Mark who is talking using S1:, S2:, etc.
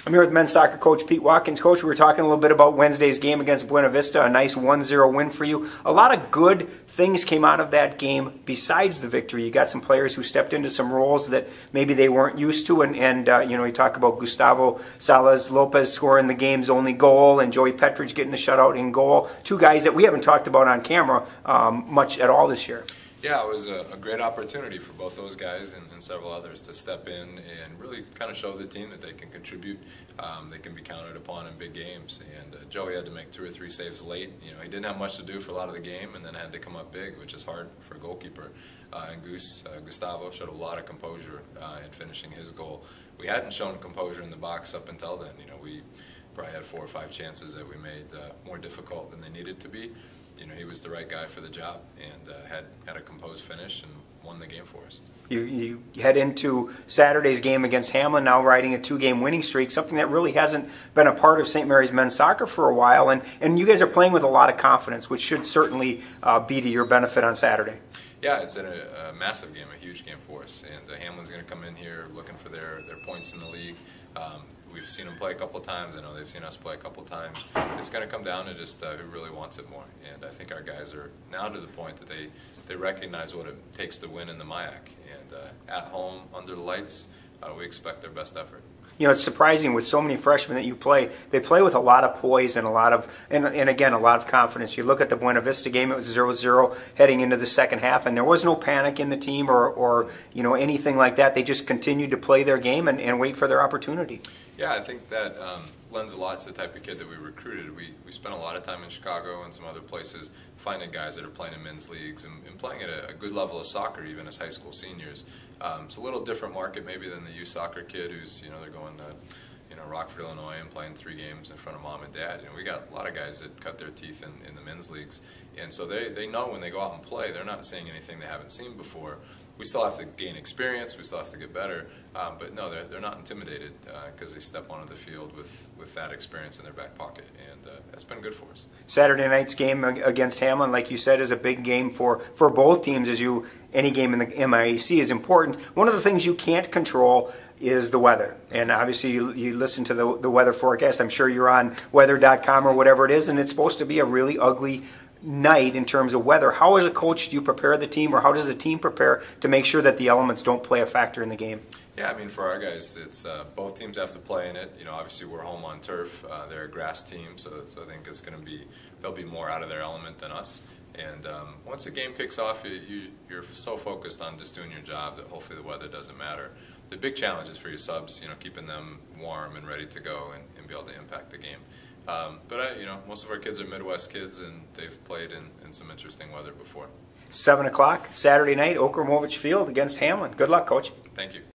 S1: I'm here with men's soccer coach Pete Watkins. Coach, we were talking a little bit about Wednesday's game against Buena Vista, a nice 1-0 win for you. A lot of good things came out of that game besides the victory. You got some players who stepped into some roles that maybe they weren't used to, and you know, you talk about Gustavo Salas Lopez scoring the game's only goal and Joey Petridge getting the shutout in goal. Two guys that we haven't talked about on camera much at all this year.
S2: Yeah, it was a great opportunity for both those guys and several others to step in and really kind of show the team that they can contribute. They can be counted upon in big games. And Joey had to make 2 or 3 saves late. You know, he didn't have much to do for a lot of the game, and then had to come up big, which is hard for a goalkeeper. And Gustavo showed a lot of composure in finishing his goal. We hadn't shown composure in the box up until then. You know, we probably had 4 or 5 chances that we made more difficult than they needed to be. You know, he was the right guy for the job, and had a composed finish and won the game for us.
S1: You head into Saturday's game against Hamline, now riding a 2-game winning streak, something that really hasn't been a part of St. Mary's men's soccer for a while, and you guys are playing with a lot of confidence, which should certainly be to your benefit on Saturday.
S2: Yeah, it's a massive game, a huge game for us, and Hamline's going to come in here looking for their points in the league. We've seen them play a couple of times. I know they've seen us play a couple of times. It's going to come down to just who really wants it more. And I think our guys are now to the point that they recognize what it takes to win in the MIAC. And at home, under the lights, we expect their best effort.
S1: You know, it's surprising with so many freshmen that you play. They play with a lot of poise and a lot of, and again, a lot of confidence. You look at the Buena Vista game; it was 0-0 heading into the second half, and there was no panic in the team or you know, anything like that. They just continued to play their game and wait for their opportunity.
S2: Yeah, I think that lends a lot to the type of kid that we recruited. We spent a lot of time in Chicago and some other places finding guys that are playing in men's leagues and playing at a good level of soccer, even as high school seniors. It's a little different market maybe than the youth soccer kid who's, you know, they're going to, you know, Rockford, Illinois, and playing 3 games in front of mom and dad. You know, we got a lot of guys that cut their teeth in the men's leagues, and so they know when they go out and play, they're not seeing anything they haven't seen before. We still have to gain experience, we still have to get better, but no, they're not intimidated because they step onto the field with that experience in their back pocket, and that's been good for us.
S1: Saturday night's game against Hamline, like you said, is a big game for both teams. Any game in the MIAC is important. One of the things you can't control is the weather, and obviously you listen to the weather forecast. I'm sure you're on weather.com or whatever it is, and it's supposed to be a really ugly night in terms of weather. How, as a coach, do you prepare the team, or how does the team prepare to make sure that the elements don't play a factor in the game?
S2: Yeah, I mean, for our guys, it's both teams have to play in it. You know, obviously we're home on turf. They're a grass team, so I think it's going to be, they'll be more out of their element than us. And once the game kicks off, you're so focused on just doing your job that hopefully the weather doesn't matter. The big challenge is for your subs, you know, keeping them warm and ready to go and be able to impact the game. You know, most of our kids are Midwest kids, and they've played in some interesting weather before.
S1: 7 o'clock Saturday night, Okremovich Field against Hamline. Good luck, Coach.
S2: Thank you.